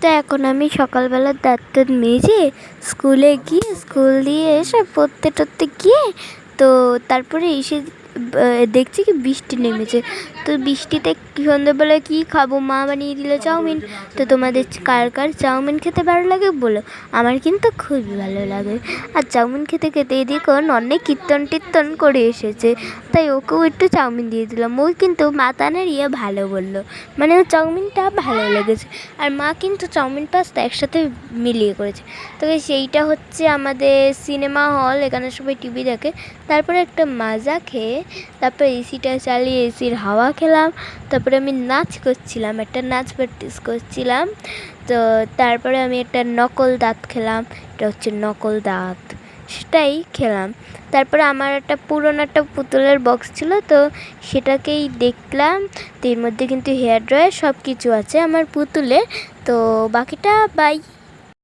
তো এখন আমি সকালবেলা দাঁত মেজে স্কুল দিয়ে এসে পড়তে গিয়ে তো তারপরে এসে দেখছি কি বৃষ্টি নেমেছে। তো বৃষ্টিতে সন্ধ্যেবেলায় কী খাবো, মা বানিয়ে দিল চাউমিন। তো তোমাদের কার কার চাউমিন খেতে ভালো লাগে বলো, আমার কিন্তু খুবই ভালো লাগে। আর চাউমিন খেতে খেতে এদিকে অনেক কীর্তন করে এসেছে, তাই ওকেও একটু চাউমিন দিয়ে দিলাম। ওই কিন্তু মাথা নাড়িয়ে ভালো বললো, মানে ওর চাউমিনটা ভালো লেগেছে। আর মা কিন্তু চাউমিন পাস্তা একসাথে মিলিয়ে করেছে। তবে সেইটা হচ্ছে আমাদের সিনেমা হল, এখানে সবাই টিভি দেখে। তারপরে একটা মাজা খেয়ে তারপরে এসিটা চালিয়ে এসির হাওয়া খেলাম। তারপরে আমি নাচ করছিলাম, একটা নাচ প্র্যাকটিস করছিলাম। তো তারপরে আমি একটা নকল দাঁত খেলাম, এটা হচ্ছে নকল দাঁত, সেটাই খেলাম। তারপরে আমার একটা পুরনো একটা পুতুলের বক্স ছিল, তো সেটাকেই দেখলাম। তো এর মধ্যে কিন্তু হেয়ার ড্রায়ার সব কিছু আছে আমার পুতুলে। তো বাকিটা বাই।